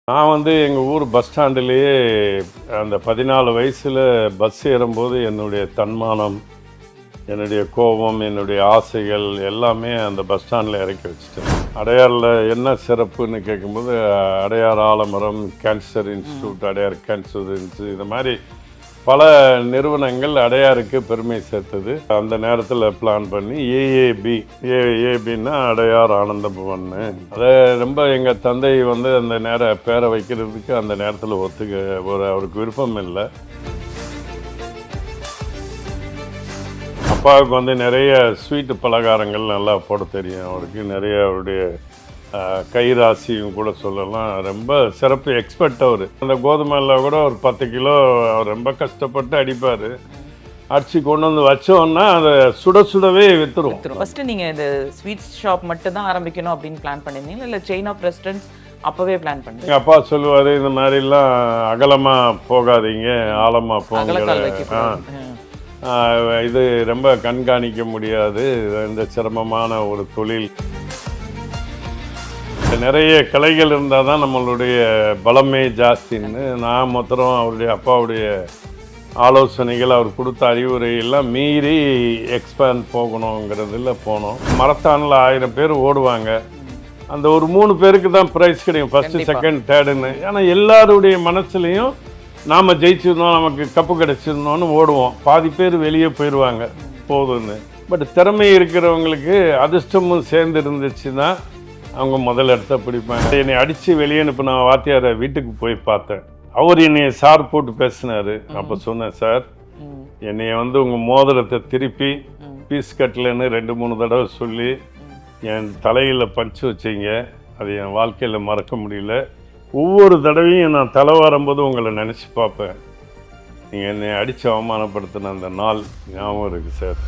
நான் வந்து எங்கள் ஊர் பஸ் ஸ்டாண்டுலேயே அந்த 14 வயசில் பஸ் ஏறும்போது என்னுடைய தன்மானம், என்னுடைய கோபம், என்னுடைய ஆசைகள் எல்லாமே அந்த பஸ் ஸ்டாண்டில் இறக்கி வச்சுட்டேன். அடையாரில் என்ன சிறப்புன்னு கேட்கும்போது, அடையார் ஆலமரம், cancer institute, Adyar cancer institute, இது மாதிரி பல நிறுவனங்கள் அடையாருக்கு பெருமை சேர்த்தது. அந்த நேரத்தில் பிளான் பண்ணி ஏஏபின்னா அடையார் ஆனந்த பவன்னு, அதை ரொம்ப எங்கள் தந்தை வந்து அந்த பேரை வைக்கிறதுக்கு அந்த நேரத்தில் அவருக்கு விருப்பம் இல்லை. அப்பாவுக்கு வந்து நிறைய ஸ்வீட்டு பலகாரங்கள் நல்லா போட தெரியும். அவருக்கு நிறைய அவருடைய கைராசியும் கூட சொல்லலாம். ரொம்ப சிறப்பு எக்ஸ்பர்ட் அவர். அந்த கோதுமையில் கூட ஒரு 10 கிலோ அவர் ரொம்ப கஷ்டப்பட்டு அடிப்பார். அடித்து கொண்டு வந்து வச்சோன்னா அதை சுடவே விற்றுரும். ஃபஸ்ட்டு நீங்கள் இந்த ஸ்வீட்ஸ் ஷாப் மட்டும் தான் ஆரம்பிக்கணும் அப்படின்னு பிளான் பண்ணியிருந்தீங்களா, இல்லை செயின் ஆஃப் ரெஸ்டாரண்ட்ஸ் அப்போவே பிளான் பண்ணி? எங்கள் அப்பா சொல்லுவார், இந்த மாதிரிலாம் அகலமாக போகாதீங்க, ஆழமாக போங்க. இது ரொம்ப கண்காணிக்க முடியாது, இந்த சிரமமான ஒரு தொழில். நிறைய கலைகள் இருந்தால் தான் நம்மளுடைய பலமே ஜாஸ்தின்னு நான் மொத்தம் அவருடைய அப்பாவுடைய ஆலோசனைகள், அவர் கொடுத்த அறிவுரையெல்லாம் மீறி எக்ஸ்பேண்ட் போகணுங்கிறதுல போனோம். மரத்தானில் 1000 பேர் ஓடுவாங்க, அந்த ஒரு 3 பேருக்கு தான் ப்ரைஸ் கிடைக்கும், ஃபஸ்ட்டு செகண்ட் தேர்டுன்னு. ஏன்னா எல்லாருடைய மனசுலையும் நாம் ஜெயிச்சிருந்தோம், நமக்கு கப்பு கிடச்சிருந்தோன்னு ஓடுவோம். பாதி பேர் வெளியே போயிடுவாங்க போதுன்னு. பட் திறமை இருக்கிறவங்களுக்கு அதிர்ஷ்டமும் சேர்ந்து இருந்துச்சுன்னா அவங்க முதல் இடத்த பிடிப்பாங்க. என்னை அடித்து வெளியே அனுப்பின வாத்தியாரை வீட்டுக்கு போய் பார்த்தேன். அவர் என்னைய சார் போட்டு பேசினார். அப்போ சொன்னேன், சார் என்னைய வந்து உங்கள் மோதிரத்தை திருப்பி பீஸ் கட்டலன்னு 2-3 தடவை சொல்லி என் தலையில் பஞ்சு வச்சிங்க. அது என் வாழ்க்கையில் மறக்க முடியல. ஒவ்வொரு தடவையும் நான் தலை வரும்போது உங்களை நினச்சி பார்ப்பேன். நீங்கள் என்னை அடித்து அவமானப்படுத்தின அந்த நாள் ஞாபகம் இருக்குது சார்.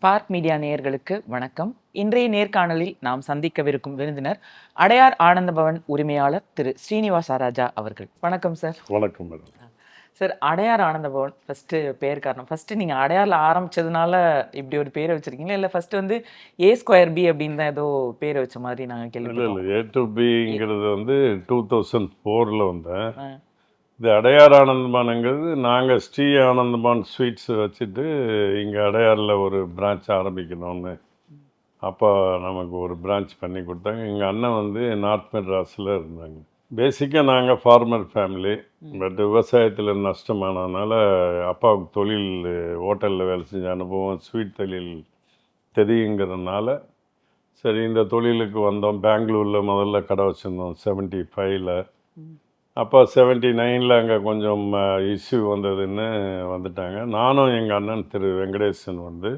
ஸ்பார்க் மீடியா நேயர்களுக்கு வணக்கம். இன்றைய நேர்காணலில் நாம் சந்திக்கவிருக்கும் விருந்தினர் அடையார் ஆனந்த பவன் உரிமையாளர் திரு ஸ்ரீனிவாச ராஜா அவர்கள். வணக்கம் சார். வணக்கம் madam. Sir, Adyar Ananda Pawan first பேர் காரணம், ஃபஸ்ட்டு நீங்கள் அடையாரில் ஆரம்பித்ததுனால இப்படி ஒரு பேரை வச்சுருக்கீங்களா, இல்லை ஃபஸ்ட்டு வந்து A2B அப்படின்னு தான் ஏதோ பேரை வச்ச மாதிரி நாங்கள் கேள்விப்பட்டோம்? இல்லை, A2Bங்கிறது வந்து 2004 வந்தேன். இது அடையார் ஆனந்தமானுங்கிறது நாங்கள் ஸ்ரீ ஆனந்தமான் ஸ்வீட்ஸ் வச்சுட்டு இங்கே அடையாரில் ஒரு பிரான்ச் ஆரம்பிக்கணும்னு அப்போ நமக்கு ஒரு பிரான்ச் பண்ணி கொடுத்தாங்க. எங்கள் அண்ணன் வந்து நார்த் மெட்ராஸில் இருந்தாங்க. பேசிக்காக நாங்கள் ஃபார்மர் ஃபேமிலி. பட் விவசாயத்தில் நஷ்டமானதுனால அப்பாவுக்கு தொழில் ஹோட்டலில் வேலை செஞ்ச அனுபவம், ஸ்வீட் தொழில் தெரியுங்கிறதுனால சரி இந்த தொழிலுக்கு வந்தோம். பெங்களூரில் முதல்ல கடை வச்சுருந்தோம் 75. அப்போ 79 அங்கே கொஞ்சம் இஷ்யூ வந்ததுன்னு வந்துட்டாங்க. நானும் எங்கள் அண்ணன் திரு வெங்கடேசன் வந்து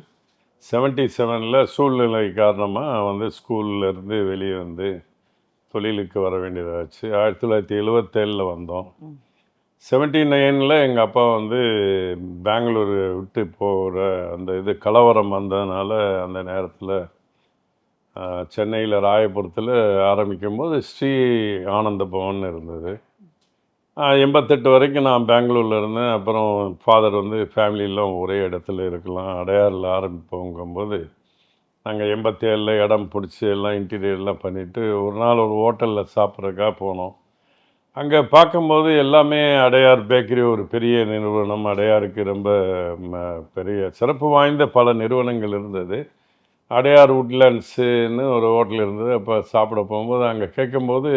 77 சூழ்நிலை காரணமாக வந்து ஸ்கூல்லேருந்து வெளியே வந்து தொழிலுக்கு வர வேண்டியதாச்சு. 1977 வந்தோம். 79 எங்கள் அப்பா வந்து பெங்களூர் விட்டு போகிற அந்த கலவரம் வந்ததுனால அந்த நேரத்தில் சென்னையில் ராயபுரத்தில் ஆரம்பிக்கும் போது ஸ்ரீ ஆனந்த பவன் இருந்தது. 88 வரைக்கும் நான் பெங்களூரில் இருந்தேன். அப்புறம் ஃபாதர் வந்து ஃபேமிலியெலாம் ஒரே இடத்துல இருக்கலாம், அடையாரில் ஆரம்பிப்போங்கும்போது நாங்கள் 87 இடம் பிடிச்சி எல்லாம் இன்டீரியர்லாம் பண்ணிவிட்டு ஒரு நாள் ஒரு ஹோட்டலில் சாப்பிட்றதுக்காக போனோம். அங்கே பார்க்கும்போது எல்லாமே அடையார் பேக்கரி ஒரு பெரிய நிறுவனம், அடையாருக்கு ரொம்ப பெரிய சிறப்பு வாய்ந்த பல நிறுவனங்கள் இருந்தது. அடையார் உட்லேண்ட்ஸுன்னு ஒரு ஹோட்டல் இருந்தது. அப்போ சாப்பிட போகும்போது அங்கே கேட்கும்போது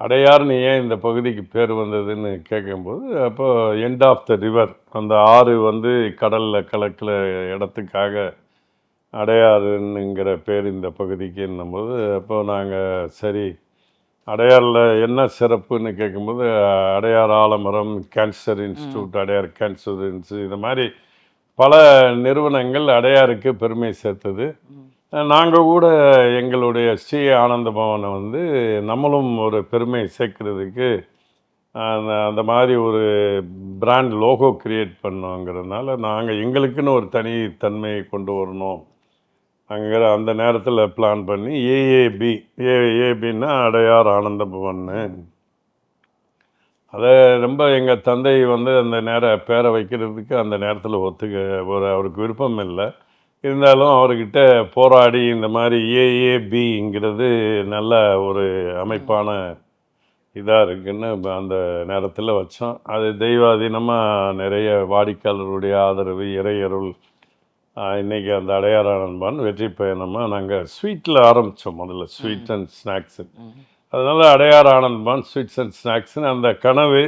அடையார்னு ஏன் இந்த பகுதிக்கு பேர் வந்ததுன்னு கேட்கும்போது, அப்போ எண்ட் ஆஃப் த ரிவர், அந்த ஆறு வந்து கடலில் கலக்கிற இடத்துக்காக அடையாறுங்கிற பேர் இந்த பகுதிக்கு என்னும்போது, அப்போ நாங்கள் சரி அடையாரில் என்ன சிறப்புன்னு கேட்கும்போது, அடையார் ஆலமரம், cancer institute, Adyar cancer institute, இது மாதிரி பல நிறுவனங்கள் அடையாருக்கு பெருமை சேர்த்தது. நாங்கள் கூட எங்களுடைய ஸ்ரீ ஆனந்த பவனை வந்து நம்மளும் ஒரு பெருமை சேர்க்கறதுக்கு அந்த மாதிரி ஒரு பிராண்ட் லோகோ க்ரியேட் பண்ணோங்கிறதுனால நாங்கள் எங்களுக்குன்னு ஒரு தனித்தன்மையை கொண்டு வரணும் அந்த நேரத்தில் பிளான் பண்ணி ஏஏபின்னா அடையார் ஆனந்த பவன்னு அதை ரொம்ப எங்கள் தந்தை வந்து அந்த பேரை வைக்கிறதுக்கு அந்த நேரத்தில் அவருக்கு விருப்பம் இல்லை. இருந்தாலும் அவர்கிட்ட போராடி இந்த மாதிரி ஏஏபிங்கிறது நல்ல ஒரு அமைப்பான இதாக இருக்குன்னு அந்த நேரத்தில் வச்சோம். அது தெய்வாதீனமாக நிறைய வாடிக்கையாளருடைய ஆதரவு, இறையருள், இன்றைக்கி அந்த அடையார் ஆனந்தபவன் வெற்றி பயணமாக நாங்கள் ஸ்வீட்டில் ஆரம்பித்தோம். முதல்ல ஸ்வீட் அண்ட் ஸ்நாக்ஸு. அதனால் அடையார் ஆனந்தபவன் ஸ்வீட்ஸ் அண்ட் ஸ்நாக்ஸ்னு அந்த கனவு,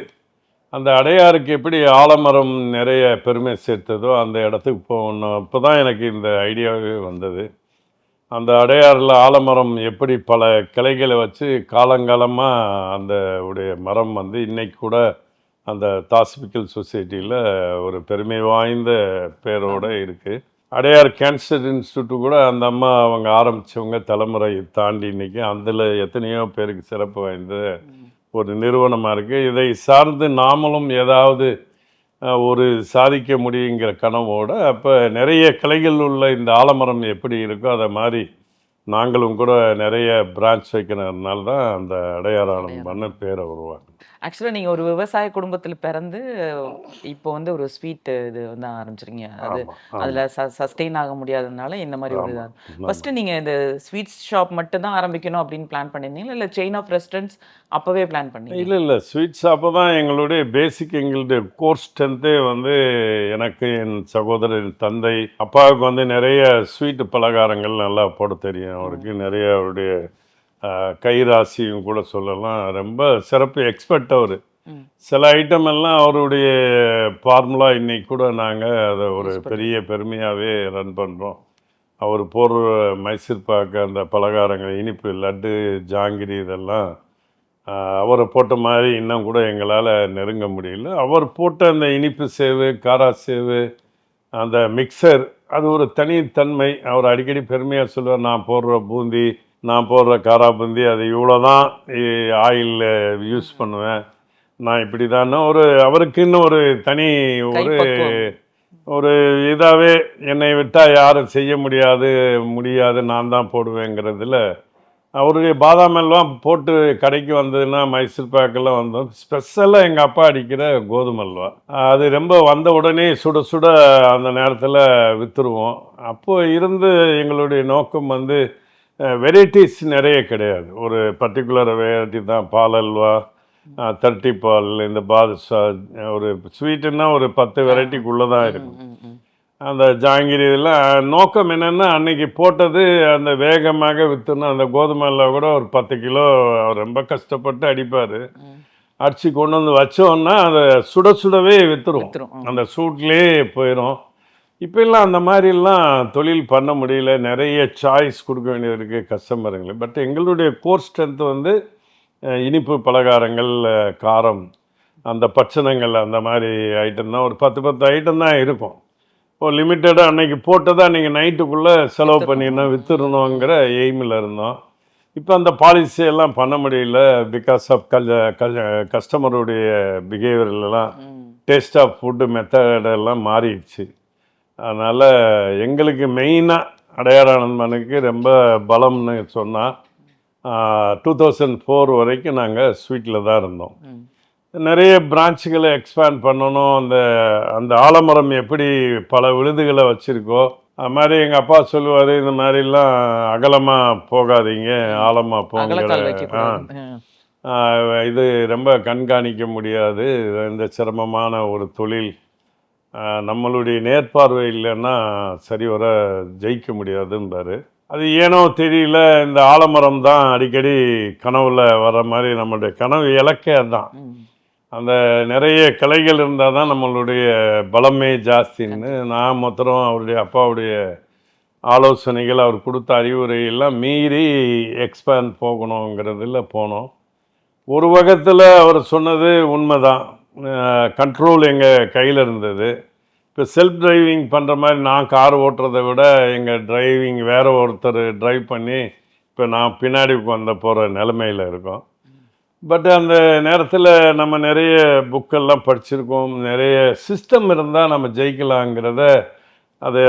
அந்த அடையாருக்கு எப்படி ஆலமரம் நிறைய பெருமை சேர்த்ததோ அந்த இடத்துக்கு போகணும். இப்போ தான் எனக்கு இந்த ஐடியாவே வந்தது. அந்த அடையாறில் ஆலமரம் எப்படி பல கிளைகளை வச்சு காலங்காலமாக அந்த உடைய மரம் வந்து இன்னைக்கு கூட அந்த தாஸ்பிக்கல் சொசைட்டியில் ஒரு பெருமை வாய்ந்த பேரோடு இருக்குது. அடையார் கேன்சர் இன்ஸ்டியூட்டு கூட அந்த அம்மா அவங்க ஆரம்பித்தவங்க தலைமுறை தாண்டி இன்றைக்கி அதில் எத்தனையோ பேருக்கு சிறப்பு வாய்ந்த ஒரு நிறுவனமாக இருக்குது. இதை சார்ந்து நாமளும் ஏதாவது ஒரு சாதிக்க முடியுங்கிற கனவோடு அப்போ நிறைய கிளைகள் உள்ள இந்த ஆலமரம் எப்படி இருக்கோ அதை மாதிரி நாங்களும் கூட நிறைய பிரான்ச் வைக்கிறதுனால தான் அந்த அடையார் ஆனந்தபவன் பேரை உருவாக்கும். ஆக்சுவலாக நீங்கள் ஒரு விவசாய குடும்பத்தில் பிறந்து இப்போ வந்து ஒரு ஸ்வீட் இது வந்து ஆரம்பிச்சிருங்க. அது அதில் சஸ்டெயின் ஆக முடியாததுனால இந்த மாதிரி ஒரு இதாக ஃபஸ்ட்டு நீங்கள் இந்த ஸ்வீட்ஸ் ஷாப் மட்டும் தான் ஆரம்பிக்கணும் அப்படின்னு பிளான் பண்ணியிருந்தீங்களா, இல்லை செயின் ஆஃப் ரெஸ்டாரண்ட்ஸ் அப்போவே பிளான் பண்ணி? இல்லை ஸ்வீட் ஷாப்பை தான் எங்களுடைய பேசிக், எங்களுடைய கோர் ஸ்ட்ரென்த்தே வந்து எனக்கு என் சகோதரர் தந்தை அப்பாவுக்கு வந்து நிறைய ஸ்வீட்டு பலகாரங்கள் நல்லா போட தெரியும். அவருக்கு நிறைய அவருடைய கைராசியும் கூட சொல்லலாம். ரொம்ப சிறப்பு எக்ஸ்பர்ட் அவர். சில ஐட்டம் எல்லாம் அவருடைய ஃபார்முலா இன்னைக்கு கூட நாங்கள் அதை ஒரு பெரிய பெருமையாகவே ரன் பண்ணுறோம். அவர் போடுற மைசூர் பாக்கு, அந்த பலகாரங்கள், இனிப்பு, லட்டு, ஜாங்கிரி, இதெல்லாம் அவரை போட்ட மாதிரி இன்னும் கூட எங்களால் நெருங்க முடியல. அவர் போட்ட அந்த இனிப்பு சேவு, காரா சேவு, அந்த மிக்சர், அது ஒரு தனித்தன்மை. அவர் அடிக்கடி பெருமையாக சொல்லுவார், நான் போடுற பூந்தி, நான் போடுற காரா பூந்தி அது இவ்வளோ தான் ஆயில் யூஸ் பண்ணுவேன், நான் இப்படி தான் அவருக்குன்னு ஒரு தனி ஒரு இதாகவே என்னை விட்டால் யாரும் செய்ய முடியாது, நான் தான் போடுவேங்கிறதுல அவருடைய பாதாம் எல்லாம் போட்டு கடைக்கு வந்ததுன்னா மைசூர் பாக்கெல்லாம் வந்தோம். ஸ்பெஷலாக எங்கள் அப்பா அடிக்கிற கோதுமை அல்வா, அது ரொம்ப வந்த உடனே சுட சுட அந்த நேரத்தில் விற்றுருவோம். அப்போது இருந்து எங்களுடைய நோக்கம் வந்து வெரைட்டிஸ் நிறைய கிடையாது, ஒரு பர்டிகுலர் வெரைட்டி தான். பால் அல்வா, 30 பால், இந்த பாதுஷா, ஒரு ஸ்வீட்டுன்னா ஒரு 10 வெரைட்டிக்குள்ளே தான் இருக்கும். அந்த ஜாங்கிரி இதெல்லாம் நோக்கம் என்னென்னா அன்னைக்கு போட்டது அந்த வேகமாக விற்றுணும். அந்த கோதுமை எல்லாம் கூட ஒரு 10 கிலோ ரொம்ப கஷ்டப்பட்டு அடிப்பார். அடித்து கொண்டு வந்து வச்சோன்னா அதை சுட சுடவே விற்றுரும், அந்த சூட்லேயே போயிடும். இப்போல்லாம் அந்த மாதிரிலாம் தொழில் பண்ண முடியல, நிறைய சாய்ஸ் கொடுக்க வேண்டியது இருக்குது கஸ்டமருங்களுக்கு. பட் எங்களுடைய கோர் ஸ்ட்ரென்த் வந்து இனிப்பு பலகாரங்கள், காரம், அந்த பட்சணங்கள், அந்த மாதிரி ஐட்டம் தான். ஒரு 10 ஐட்டம் தான் இருக்கும். இப்போ லிமிட்டடாக அன்னைக்கு போட்டதை அன்றைக்கி நைட்டுக்குள்ளே செலவு பண்ணிடணும், விற்றுடணுங்கிற எய்மில் இருந்தோம். இப்போ அந்த பாலிசியெல்லாம் பண்ண முடியல. பிகாஸ் ஆஃப் கஸ்டமருடைய பிஹேவியர்லாம், டேஸ்ட் ஆஃப் ஃபுட்டு மெத்தடெல்லாம் மாறிடுச்சு. அதனால் எங்களுக்கு மெயினாக அடையார் ஆனந்தபவனுக்கு ரொம்ப பலம்னு சொன்னால் 2004 வரைக்கும் நாங்கள் ஸ்வீட்டில் தான் இருந்தோம். நிறைய பிரான்ச்சுகளை எக்ஸ்பேண்ட் பண்ணணும். அந்த ஆலமரம் எப்படி பல விழுதுகளை வச்சுருக்கோ அது மாதிரி எங்கள் அப்பா சொல்லுவார், இந்த மாதிரிலாம் அகலமாக போகாதீங்க, ஆழமாக போங்க, இது ரொம்ப கண்காணிக்க முடியாது, இந்த சிரமமான ஒரு தொழில், நம்மளுடைய நேர்பார்வை இல்லைன்னா சரி வர ஜெயிக்க முடியாதுன்றார். அது ஏனோ தெரியல, இந்த ஆலமரம் தான் அடிக்கடி கனவுல வர மாதிரி நம்மளுடைய கனவு இலக்கே தான். அந்த நிறைய கிளைகள் இருந்தால் தான் நம்மளுடைய பலமே ஜாஸ்தின்னு நான் மொத்தம் அவருடைய அப்பாவுடைய ஆலோசனைகள், அவர் கொடுத்த அறிவுரையெல்லாம் மீறி எக்ஸ்பேண்ட் போகணுங்கிறதுல போனோம். ஒரு வகத்தில் அவர் சொன்னது உண்மைதான், கண்ட்ரோல் எங்கள் கையில் இருந்தது. இப்போ செல்ஃப் டிரைவிங் பண்ணுற மாதிரி நான் கார் ஓட்டுறதை விட எங்கள் டிரைவிங் வேறு ஒருத்தர் ட்ரைவ் பண்ணி இப்போ நான் பின்னாடி உட்காந்து போகிற நிலைமையில் இருக்கோம். பட் அந்த நேரத்தில் நம்ம நிறைய புக்கெல்லாம் படிச்சிருக்கோம், நிறைய சிஸ்டம் இருந்தால் நம்ம ஜெயிக்கலாங்கிறத அதை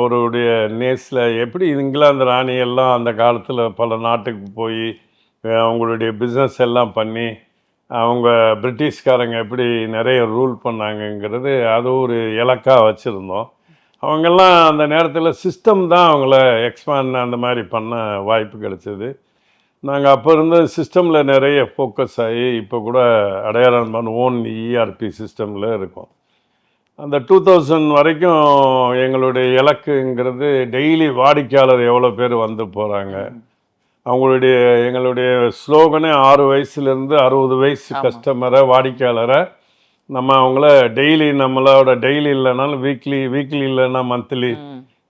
ஒருடைய நேஸில் எப்படி இங்கிலாந்து ராணியெல்லாம் அந்த காலத்தில் பல நாட்டுக்கு போய் அவங்களுடைய பிஸ்னஸ் எல்லாம் பண்ணி அவங்க பிரிட்டிஷ்காரங்க எப்படி நிறைய ரூல் பண்ணாங்கங்கிறது அது ஒரு இலக்காக வச்சுருந்தோம். அவங்கெல்லாம் அந்த நேரத்தில் சிஸ்டம் தான் அவங்கள எக்ஸ்பேண்ட் அந்த மாதிரி பண்ண வாய்ப்பு கிடைச்சிது. நாங்கள் அப்போ இருந்த சிஸ்டமில் நிறைய ஃபோக்கஸ் ஆகி இப்போ கூட அடையாளம் ஓன் இஆர்பி சிஸ்டமில் இருக்கோம். அந்த 2000 வரைக்கும் எங்களுடைய இலக்குங்கிறது டெய்லி வாடிக்கையாளர் எவ்வளோ பேர் வந்து போகிறாங்க. எங்களுடைய ஸ்லோகனே 6 வயசுலேருந்து 60 வயசு கஸ்டமரை வாடிக்கையாளரை நம்ம அவங்கள டெய்லி நம்மளோட டெய்லி இல்லைனாலும் வீக்லி இல்லைன்னா மந்த்லி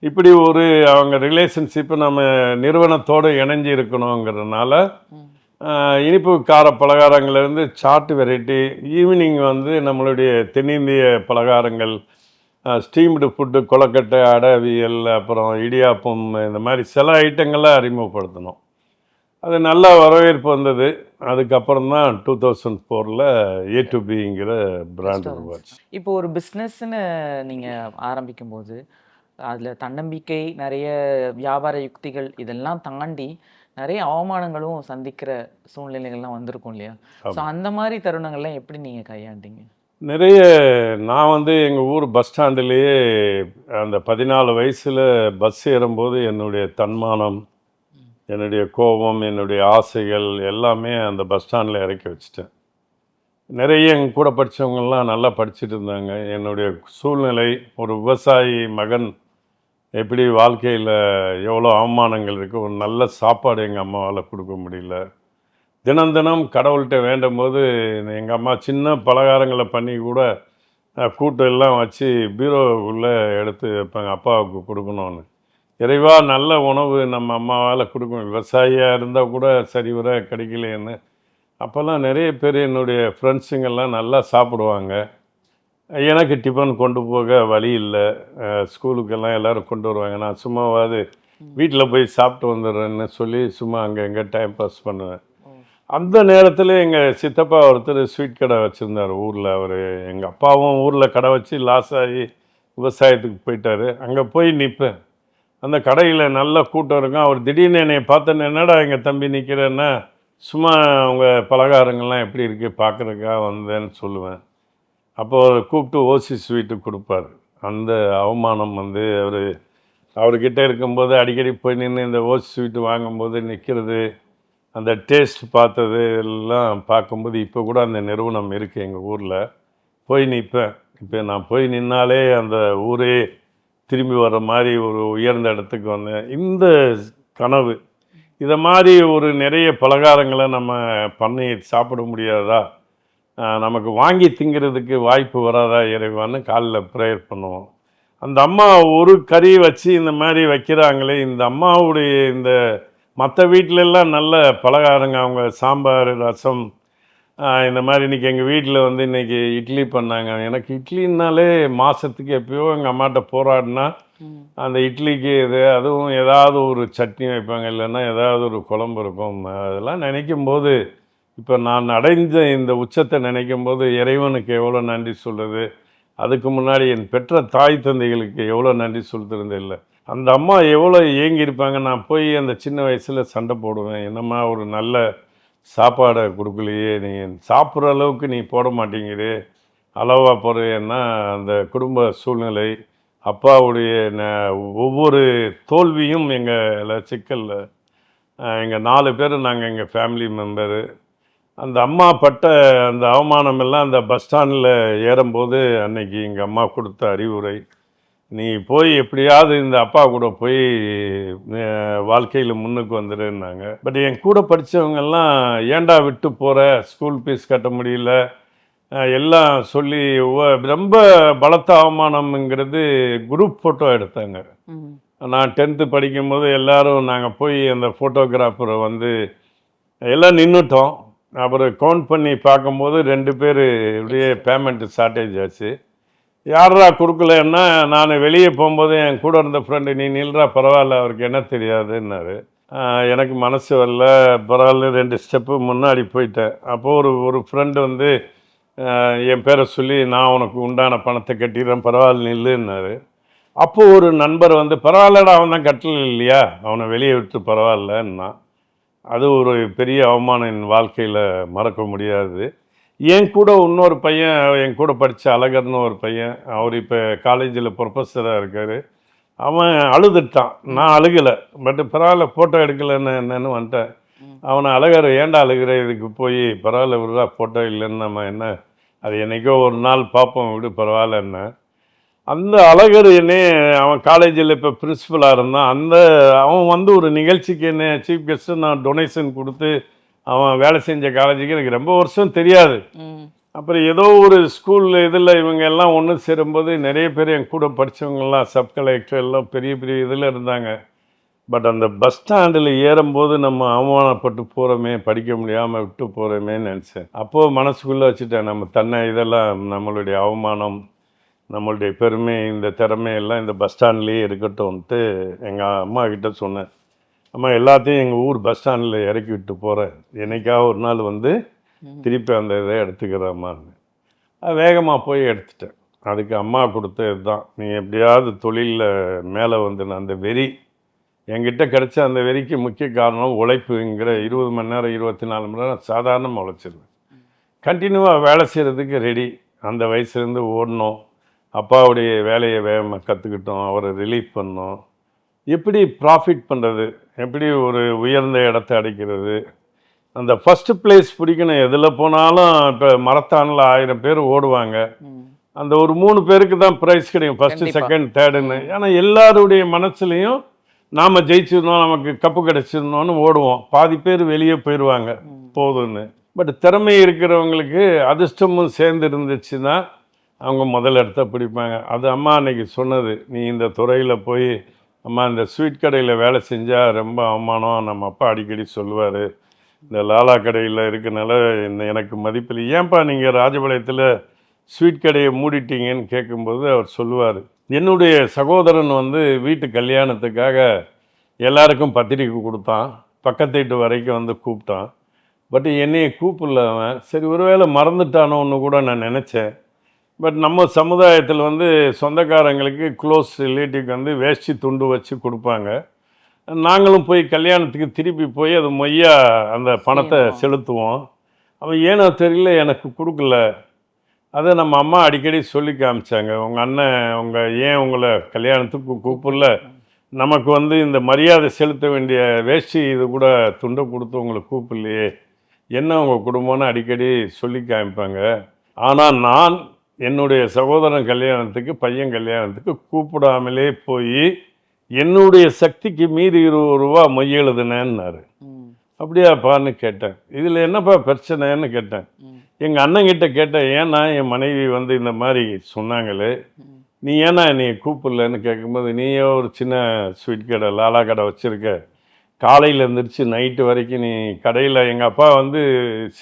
இப்படி ஒரு அவங்க ரிலேஷன்ஷிப்பை நம்ம நிறுவனத்தோடு இணைஞ்சி இருக்கணுங்கிறதுனால இனிப்பு கார பலகாரங்கள்லேருந்து சாட் வெரைட்டி, ஈவினிங் வந்து நம்மளுடைய தென்னிந்திய பலகாரங்கள், ஸ்டீம்டு ஃபுட்டு, கொலக்கட்டை, அடவியல், அப்புறம் இடியாப்பம், இந்த மாதிரி சில ஐட்டங்கள்லாம் அறிமுகப்படுத்தணும். அது நல்ல வரவேற்பு வந்தது. அதுக்கப்புறம் தான் 2004 A2Bங்கிற பிராண்ட் உருவாச்சு. இப்போ ஒரு பிஸ்னஸ்ன்னு நீங்கள் ஆரம்பிக்கும்போது அதில் தன்னம்பிக்கை, நிறைய வியாபார யுக்திகள் இதெல்லாம் தாண்டி நிறைய அவமானங்களும் சந்திக்கிற சூழ்நிலைகள்லாம் வந்திருக்கும் இல்லையா? ஸோ அந்த மாதிரி தருணங்கள்லாம் எப்படி நீங்கள் கையாண்டீங்க? நிறைய நான் வந்து எங்கள் ஊர் பஸ் ஸ்டாண்டுலேயே அந்த 14 வயசில் பஸ் ஏறும்போது என்னுடைய தன்மானம், என்னுடைய கோபம், என்னுடைய ஆசைகள் எல்லாமே அந்த பஸ் ஸ்டாண்டில் இறக்கி வச்சுட்டேன். நிறைய எங்கள் கூட படித்தவங்கள்லாம் நல்லா படிச்சுட்டு இருந்தாங்க. என்னுடைய சூழ்நிலை, ஒரு விவசாயி மகன் எப்படி வாழ்க்கையில் எவ்வளோ அவமானங்கள் இருக்குது. ஒரு நல்ல சாப்பாடு எங்கள் அம்மாவால் கொடுக்க முடியல. தினம் கடவுள்கிட்ட வேண்டும் போது எங்கள் அம்மா சின்ன பலகாரங்களை பண்ணி கூட கூட்டம் எல்லாம் வச்சு பீரோவுக்குள்ளே எடுத்து வைப்பாங்க அப்பாவுக்கு கொடுக்கணும்னு. இறைவா, நல்ல உணவு நம்ம அம்மாவால் கொடுக்கணும். விவசாயியாக இருந்தால் கூட சரிவர கிடைக்கலையேன்னு. அப்போல்லாம் நிறைய பேர் என்னுடைய ஃப்ரெண்ட்ஸுங்கெல்லாம் நல்லா சாப்பிடுவாங்க. எனக்கு டிஃபன் கொண்டு போக வழி இல்லை. ஸ்கூலுக்கெல்லாம் எல்லோரும் கொண்டு வருவாங்க. நான் சும்மாவாது வீட்டில் போய் சாப்பிட்டு வந்துடுறேன்னு சொல்லி சும்மா அங்கே டைம் பாஸ் பண்ணுவேன். அந்த நேரத்தில் எங்கள் சித்தப்பா ஒருத்தர் ஸ்வீட் கடை வச்சுருந்தார் ஊரில். அவர் எங்கள் அப்பாவும் ஊரில் கடை வச்சு லாஸ் ஆகி விவசாயத்துக்கு போயிட்டார். அங்கே போய் நிற்பேன். அந்த கடையில் நல்ல கூட்டம் இருக்கும். அவர் திடீர்னு என்னை பார்த்தேன்னு, என்னடா எங்கள் தம்பி நிற்கிறேன்னா, சும்மா அவங்க பலகாரங்கள்லாம் எப்படி இருக்குது பார்க்குறதுக்காக வந்தேன்னு சொல்லுவேன். அப்போ அவர் கூப்பிட்டு ஓசி ஸ்வீட்டு கொடுப்பார். அந்த அவமானம் வந்து அவர்கிட்ட இருக்கும்போது அடிக்கடி போய் நின்று இந்த ஓசி ஸ்வீட்டு வாங்கும்போது நிற்கிறது, அந்த டேஸ்ட் பார்த்தது எல்லாம் பார்க்கும்போது இப்போ கூட அந்த நிறுவனம் இருக்குது எங்கள் ஊரில். போய் நிற்பேன். இப்போ நான் போய் நின்னாலே அந்த ஊரே திரும்பி வர்ற மாதிரி ஒரு உயர்ந்த இடத்துக்கு வந்தேன். இந்த கனவு, இதை மாதிரி ஒரு நிறைய பலகாரங்களை நம்ம பண்ணி சாப்பிட முடியாதா, நமக்கு வாங்கி திங்கிறதுக்கு வாய்ப்பு வராதா இறைவான்னு காலில் ப்ரேயர் பண்ணுவோம். அந்த அம்மா ஒரு கறி வச்சு இந்த மாதிரி வைக்கிறாங்களே, இந்த அம்மாவுடைய இந்த மற்ற வீட்டிலெல்லாம் நல்ல பலகாரங்க, அவங்க சாம்பார், ரசம், இந்த மாதிரி இன்றைக்கி எங்கள் வீட்டில் வந்து இன்றைக்கி இட்லி பண்ணாங்க. எனக்கு இட்லின்னாலே மாதத்துக்கு எப்பயோ எங்கள் அம்மாட்ட போராடினா அந்த இட்லிக்கு அதுவும் ஏதாவது ஒரு சட்னி வைப்பாங்க, இல்லைன்னா ஏதாவது ஒரு குழம்பு இருக்கும். அதெல்லாம் நினைக்கும் போது, இப்போ நான் அடைந்த இந்த உச்சத்தை நினைக்கும் போது இறைவனுக்கு எவ்வளோ நன்றி சொல்கிறது. அதுக்கு முன்னாடி என் பெற்ற தாய் தந்தைகளுக்கு எவ்வளோ நன்றி சொல்லிட்டு இல்லை. அந்த அம்மா எவ்வளோ ஏங்கியிருப்பாங்க. நான் போய் அந்த சின்ன வயசில் சண்டை போடுவேன், என்னம்மா ஒரு நல்ல சாப்பாடை கொடுக்கலையே, நீ சாப்பிட்ற அளவுக்கு நீ போட மாட்டேங்குது, அளவாக போடுறேன்னா. அந்த குடும்ப சூழ்நிலை, அப்பாவுடைய ஒவ்வொரு தோல்வியும் எங்கள் சிக்கலில், எங்கள் 4 பேர் நாங்கள் எங்கள் ஃபேமிலி மெம்பரு. அந்த அம்மா பட்ட அந்த அவமானம் எல்லாம் அந்த பஸ் ஸ்டாண்டில் ஏறும்போது அன்னைக்கு எங்கள் அம்மா கொடுத்த அறிவுரை, நீ போய் எப்படியாவது இந்த அப்பா கூட போய் வாழ்க்கையில் முன்னுக்கு வந்துடுன்னாங்க. பட் என் கூட படித்தவங்கெல்லாம் ஏண்டா விட்டு போகிற, ஸ்கூல் ஃபீஸ் கட்ட முடியல எல்லாம் சொல்லி ரொம்ப பலத்த அவமானம்ங்கிறது. குரூப் ஃபோட்டோ எடுத்தாங்க. நான் 10th படிக்கும்போது எல்லோரும் நாங்கள் போய் அந்த ஃபோட்டோகிராஃபரை வந்து எல்லாம் நின்றுட்டோம். அப்புறம் கவுண்ட் பண்ணி பார்க்கும்போது 2 பேர் இப்படியே பேமெண்ட்டு ஷார்ட்டேஜ் ஆச்சு. யாரா கொடுக்கலன்னா, நான் வெளியே போகும்போது என் கூட இருந்த ஃப்ரெண்டு, நீ நில்றா பரவாயில்ல, அவருக்கு என்ன தெரியாதுன்னாரு. எனக்கு மனசு வரல, பரவாயில்ல 2 ஸ்டெப்பு முன்னாடி போயிட்டேன். அப்போது ஒரு ஃப்ரெண்டு வந்து என் பேரை சொல்லி, நான் உனக்கு உண்டான பணத்தை கட்டிடுறேன் பரவாயில்ல நில்லுன்னாரு. அப்போது ஒரு நண்பர் வந்து, பரவாயில்லடா அவன் தான் கட்டல இல்லையா, அவனை வெளியே விட்டு பரவாயில்லன்னா. அது ஒரு பெரிய அவமானம், என் வாழ்க்கையில் மறக்க முடியாது. என் கூட இன்னொரு பையன், என் கூட படித்த அழகர்னு ஒரு பையன், அவர் இப்போ காலேஜில் ப்ரொஃபஸராக இருக்கார். அவன் அழுதுட்டான், நான் அழுகலை, பட் பரவாயில்ல ஃபோட்டோ எடுக்கலைன்னு என்னன்னு வந்துட்டேன். அவனை அழகர் ஏன்டா அழுகிற, இதுக்கு போய் பரவாயில்ல விடுறா, ஃபோட்டோ இல்லைன்னு நம்ம என்ன, அது என்றைக்கோ ஒரு நாள் பார்ப்போம் விடு பரவாயில்ல என்ன. அந்த அழகர் என்னே, அவன் காலேஜில் இப்போ பிரின்ஸிபலாக இருந்தான். அவன் வந்து ஒரு நிகழ்ச்சிக்கு என்ன சீஃப் கெஸ்ட்டு நான் டொனேஷன் கொடுத்து அவன் வேலை செஞ்ச காலேஜுக்கு எனக்கு ரொம்ப வருஷம் தெரியாது. அப்புறம் ஏதோ ஒரு ஸ்கூல் இதில் இவங்க எல்லாம் ஒன்று சேரும்போது நிறைய பேர் என் கூட படித்தவங்கெல்லாம் சப் கலெக்டர் எல்லாம் பெரிய பெரிய இதில் இருந்தாங்க. பட் அந்த பஸ் ஸ்டாண்டில் ஏறும்போது நம்ம அவமானப்பட்டு போகிறோமே, படிக்க முடியாமல் விட்டு போகிறோமேன்னு நினச்சேன். அப்போது மனசுக்குள்ளே வச்சுட்டேன், நம்ம தன்னை இதெல்லாம் நம்மளுடைய அவமானம், நம்மளுடைய பெருமை, இந்த திறமையெல்லாம் இந்த பஸ் ஸ்டாண்ட்லேயே இருக்கட்டும்ன்ட்டு எங்கள் அம்மா கிட்ட சொன்னேன். அம்மா எல்லாத்தையும் எங்கள் ஊர் பஸ் ஸ்டாண்டில் இறக்கி விட்டு போகிறேன், என்னைக்காவது ஒரு நாள் வந்து திருப்பி அந்த இதை எடுத்துக்கிறேம்மான்னு. வேகமாக போய் எடுத்துட்டேன். அதுக்கு அம்மா கொடுத்தது தான், நீ எப்படியாவது தொழிலில் மேலே வந்து அந்த வெறி என்கிட்ட கிடைச்ச அந்த வெறிக்கு முக்கிய காரணம் உழைப்புங்கிற 20 மணி நேரம் 24 மணி நேரம் சாதாரணமாக உழைச்சிருவேன். கண்டினியூவாக வேலை செய்கிறதுக்கு ரெடி. அந்த வயசுலேருந்து ஓடணும், அப்பாவுடைய வேலையை வேகமாக கற்றுக்கிட்டோம், அவரை ரிலீஃப் பண்ணோம், எப்படி ப்ராஃபிட் பண்ணுறது, எப்படி ஒரு உயர்ந்த இடத்த அடைக்கிறது, அந்த ஃபஸ்ட்டு பிளேஸ் பிடிக்கணும். எதில் போனாலும் இப்போ மரத்தானில் 1000 பேர் ஓடுவாங்க, அந்த ஒரு 3 பேருக்கு தான் ப்ரைஸ் கிடைக்கும், ஃபஸ்ட்டு செகண்ட் தேர்டுன்னு. ஏன்னா எல்லாருடைய மனசுலையும் நாம் ஜெயிச்சிருந்தோம், நமக்கு கப்பு கிடச்சிருந்தோன்னு ஓடுவோம். பாதி பேர் வெளியே போயிடுவாங்க போதும்னு. பட் திறமை இருக்கிறவங்களுக்கு அதிர்ஷ்டமும் சேர்ந்து இருந்துச்சுன்னா அவங்க முதல் இடத்த பிடிப்பாங்க. அது அம்மா அன்னைக்கு சொன்னது, நீ இந்த துறையில் போய் அம்மா இந்த ஸ்வீட் கடையில் வேலை செஞ்சால் ரொம்ப அவமானம், நம்ம அப்பா அடிக்கடி சொல்லுவார், இந்த லாலா கடையில் இருக்கனால எனக்கு மதிப்பில்லை. ஏன்ப்பா நீங்கள் ராஜபாளையத்தில் ஸ்வீட் கடையை மூடிட்டீங்கன்னு கேட்கும்போது அவர் சொல்லுவார், என்னுடைய சகோதரன் வந்து வீட்டு கல்யாணத்துக்காக எல்லாருக்கும் பத்திரிக்கை கொடுத்தான், பக்கத்து வீட்டு வரைக்கும் வந்து கூப்பிட்டான், பட் என்னையை கூப்பிடல அவன். சரி ஒருவேளை மறந்துட்டானோன்னு கூட நான் நினச்சேன். பட் நம்ம சமுதாயத்தில் வந்து சொந்தக்காரங்களுக்கு க்ளோஸ் ரிலேட்டிவ்க்கு வந்து வேஷ்டி துண்டு வச்சு கொடுப்பாங்க. நாங்களும் போய் கல்யாணத்துக்கு திருப்பி போய் அது மொய்யா அந்த பணத்தை செலுத்துவோம். அவன் ஏனோ தெரியல எனக்கு கொடுக்கல. அதை நம்ம அம்மா அடிக்கடி சொல்லி காமிச்சாங்க, உங்கள் அண்ணன் ஏன் உங்களை கல்யாணத்துக்கு கூப்பிடல, நமக்கு வந்து இந்த மரியாதை செலுத்த வேண்டிய வேஷ்டி இது கூட துண்டை கொடுத்து உங்களை கூப்பிடலையே, என்ன உங்கள் குடும்பம்னு அடிக்கடி சொல்லி காமிப்பாங்க. ஆனால் நான் என்னுடைய சகோதரன் கல்யாணத்துக்கு, பையன் கல்யாணத்துக்கு கூப்பிடாமலே போய் என்னுடைய சக்திக்கு மீறி 20 ரூபா மொய் எழுதுனேன்னாரு. அப்படியாப்பான்னு கேட்டேன். இதில் என்னப்பா பிரச்சனைன்னு கேட்டேன். எங்கள் அண்ணங்கிட்ட கேட்டேன், ஏன்னா என் மனைவி வந்து இந்த மாதிரி சொன்னாங்களே, நீ ஏன்னா என்னை கூப்பிடலன்னு கேட்கும்போது, நீயே ஒரு சின்ன ஸ்வீட் கடை லாலா கடை வச்சுருக்க, காலையில் எழுந்திரிச்சு நைட்டு வரைக்கும் நீ கடையில், எங்கள் அப்பா வந்து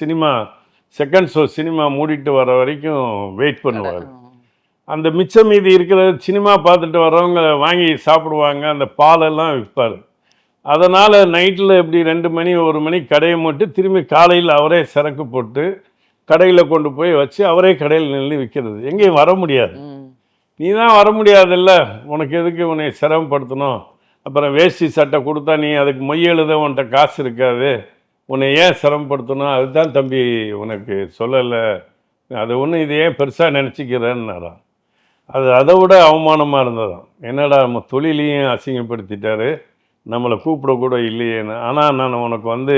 சினிமா செகண்ட் ஷோ சினிமா மூடிட்டு வர வரைக்கும் வெயிட் பண்ணுவார். அந்த மிச்சம் மீதி இருக்கிற சினிமா பார்த்துட்டு வர்றவங்க வாங்கி சாப்பிடுவாங்க, அந்த பாலெல்லாம் விற்பார். அதனால் நைட்டில் எப்படி 2 மணி 1 மணி கடையை மட்டும் திரும்பி காலையில் அவரே சரக்கு போட்டு கடையில் கொண்டு போய் வச்சு அவரே கடையில் நின்று விற்கிறது. எங்கேயும் வர முடியாது, நீ தான் வர முடியாதுல்ல, உனக்கு எதுக்கு உன்னை சிரமப்படுத்தணும், அப்புறம் வேஷ்டி சட்டை கொடுத்தா நீ அதுக்கு மொய் எழுத உன்கிட்ட காசு இருக்காது, உன்னை ஏன் சிரமப்படுத்தணும், அதுதான் தம்பி உனக்கு சொல்லலை, அது ஒன்று இது ஏன் பெருசாக நினச்சிக்கிறேன்னாரான். அது அதை விட அவமானமாக இருந்ததான். என்னடா நம்ம தொழிலையும் அசிங்கப்படுத்திட்டாரு, நம்மளை கூப்பிடக்கூட இல்லையேன்னு. ஆனால் நான் உனக்கு வந்து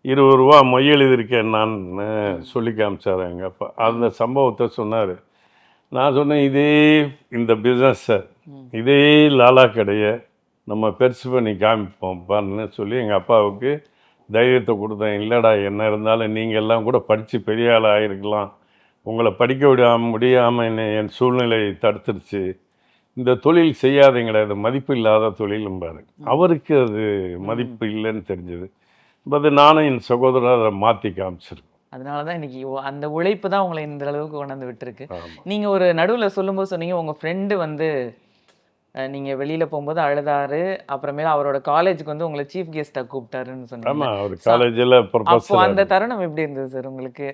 20 ரூபா மொய் எழுதியிருக்கேன் நான் சொல்லி காமிச்சார் எங்கள் அப்பா. அந்த சம்பவத்தை சொன்னார். நான் சொன்னேன், இதே இந்த பிஸ்னஸை, இதே லாலா கடையை நம்ம பெருசு பண்ணி காமிப்போம்ப்பான்னு சொல்லி எங்கள் அப்பாவுக்கு தைரியத்தை கொடுத்தேன். இல்லைடா, என்ன இருந்தாலும் நீங்கள் எல்லாம் கூட படித்து பெரிய ஆள் ஆகிருக்கலாம், உங்களை படிக்க முடியாமல் என்ன என் சூழ்நிலை தடுத்துருச்சு, இந்த தொழில் செய்யாதீங்கடா, இது மதிப்பு இல்லாத தொழிலும்பாரு. அவருக்கு அது மதிப்பு இல்லைன்னு தெரிஞ்சது. அது நானும் என் சகோதரர் அதை மாற்றி காமிச்சிருக்கேன். அதனால தான் இன்னைக்கு அந்த உழைப்பு தான் உங்களை இந்த அளவுக்கு கொண்டாந்து விட்டுருக்கு. நீங்கள் ஒரு நடுவில் சொல்லும்போது சொன்னீங்க, உங்கள் ஃப்ரெண்டு வந்து நீங்கள் வெளியில் போகும்போது அழுதாரு, அப்புறமேல அவரோட காலேஜுக்கு வந்து உங்களை சீஃப் கெஸ்ட்டாக கூப்பிட்டாருன்னு சொன்னாங்க. ஆமாம், அவர் காலேஜில் அப்போ அந்த தருணம் எப்படி இருந்தது சார் உங்களுக்கு?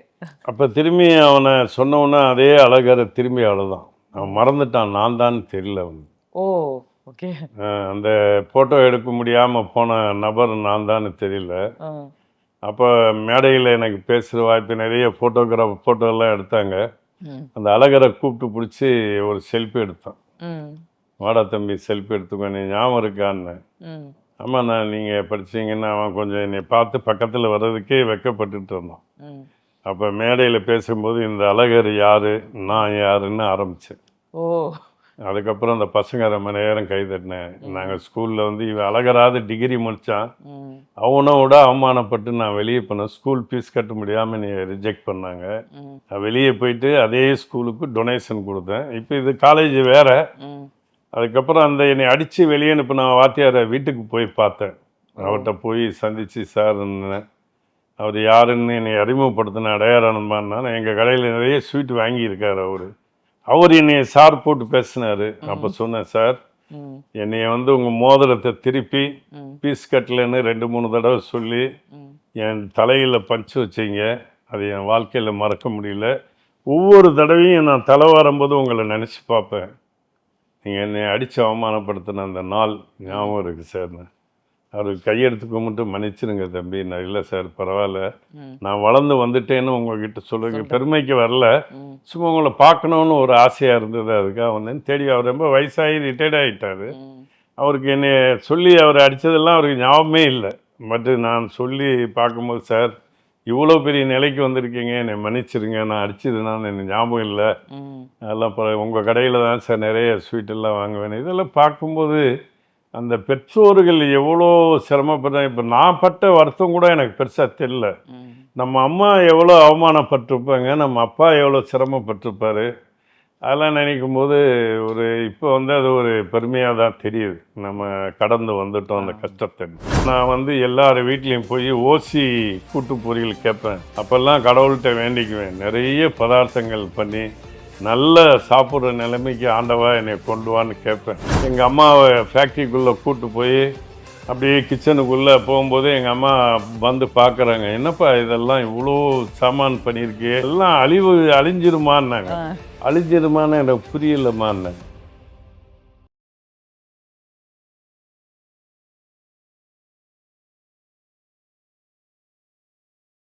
அப்போ திரும்பி அவனை சொன்னோன்னா அதே அழகரை திரும்பி அழுதான். அவன் மறந்துட்டான், நான் தான் தெரியல அவனுக்கு. ஓ ஓகே. அந்த ஃபோட்டோ எடுக்க முடியாமல் போன நபர் நான் தான் தெரியல. அப்போ மேடையில் எனக்கு பேசுகிற வாய்ப்பு நிறைய ஃபோட்டோலாம் எடுத்தாங்க. அந்த அழகரை கூப்பிட்டு பிடிச்சி ஒரு செல்ஃபி எடுத்தோம். வாடா தம்பி செல்ஃபி எடுத்துக்கோ, நீ ஞாபகம் இருக்கான்னு. ஆமாம், நீங்கள் படிச்சீங்கன்னா அவன் கொஞ்சம் என்னை பார்த்து பக்கத்தில் வர்றதுக்கே வெக்கப்பட்டுட்டு இருந்தோம். அப்போ மேடையில் பேசும்போது இந்த அழகர் யார், நான் யாருன்னு ஆரம்பித்தேன். ஓ, அதுக்கப்புறம் அந்த பசங்க ரொம்ப நேரம் கை தட்டினேன். நாங்கள் ஸ்கூலில் வந்து இவன் அழகராது டிகிரி முடித்தான், அவனோட அவமானப்பட்டு நான் வெளியே போனேன். ஸ்கூல் ஃபீஸ் கட்ட முடியாமல் நீ ரிஜெக்ட் பண்ணாங்க. நான் வெளியே போயிட்டு அதே ஸ்கூலுக்கு டொனேஷன் கொடுத்தேன். இப்போ இது காலேஜ் வேறு. அதுக்கப்புறம் அந்த என்னை அடித்து வெளியே அனுப்பின வாத்தியாரை வீட்டுக்கு போய் பார்த்தேன். அவர்கிட்ட போய் சந்தித்து சார்ன்னு அவர் யாருன்னு என்னை அறிமுகப்படுத்தின அடையாளமானா எங்கள் கடையில் நிறைய ஸ்வீட் வாங்கியிருக்கார் அவர் என்னை சார் போட்டு பேசினார். அப்போ சொன்னேன், சார் என்னைய வந்து உங்கள் மோதிரத்தை திருப்பி பீஸ் கட்டலன்னு 2-3 தடவை சொல்லி என் தலையில் பஞ்சு வச்சிங்க. அது என் வாழ்க்கையில் மறக்க முடியல. ஒவ்வொரு தடவையும் நான் தலை வரும்போது உங்களை நினச்சி பார்ப்பேன். நீங்கள் என்னை அடித்து அவமானப்படுத்தின அந்த நாள் ஞாபகம் இருக்குது சார். அவருக்கு கையெடுத்து கும்பிட்டு மன்னிச்சிருங்க தம்பி. நான் இல்லை சார் பரவாயில்ல, நான் வளர்ந்து வந்துட்டேன்னு உங்ககிட்ட சொல்லுங்க, பெருமைக்கு வரல, சும்மா உங்களை பார்க்கணுன்னு ஒரு ஆசையாக இருந்தது, அதுக்காக வந்தேன்னு தேடி. அவர் ரொம்ப வயசாகி ரிட்டையர்ட் ஆகிட்டார். அவருக்கு என்னை சொல்லி அவர் அடித்ததெல்லாம் அவருக்கு ஞாபகமே இல்லை. பட் நான் சொல்லி பார்க்கும்போது, சார் இவ்வளோ பெரிய நிலைக்கு வந்திருக்கீங்க, என்னை மன்னிச்சிருங்க, நான் அடிச்சதுனால எனக்கு ஞாபகம் இல்லை, அதெல்லாம் உங்கள் கடையில் தான் சார் நிறைய ஸ்வீட்டெல்லாம் வாங்குவேன். இதெல்லாம் பார்க்கும்போது அந்த பெற்றோர்கள் எவ்வளோ சிரமப்படுறாங்க. இப்போ நான் பட்ட வருத்தம் கூட எனக்கு பெருசாக தெரியல. நம்ம அம்மா எவ்வளோ அவமானப்பட்டிருப்பாங்க, நம்ம அப்பா எவ்வளோ சிரமப்பட்டிருப்பார், அதெல்லாம் நினைக்கும் போது இப்போ வந்து அது ஒரு பெருமையாக தான் தெரியுது. நம்ம கடந்து வந்துட்டோம் அந்த கஷ்டத்தை. நான் வந்து எல்லார் வீட்லேயும் போய் ஓசி கூட்டு பொரியல் கேட்பேன். அப்போல்லாம் கடவுள்கிட்ட வேண்டிக்குவேன், நிறைய பதார்த்தங்கள் பண்ணி நல்ல சாப்பிட்ற நிலைமைக்கு ஆண்டவா என்னை கொண்டு வான்னு கேட்பேன். எங்கள் அம்மாவை ஃபேக்ட்ரிக்குள்ளே கூப்பிட்டு போய் அப்படியே கிச்சனுக்குள்ளே போகும்போது எங்கள் அம்மா வந்து பார்க்குறாங்க, என்னப்பா இதெல்லாம் இவ்வளோ சாமான் பண்ணியிருக்கே, எல்லாம் அழிஞ்சிருமான்னாங்க. அழிஞ்சிருமான்னு எனக்கு புரியலம்மான்னு.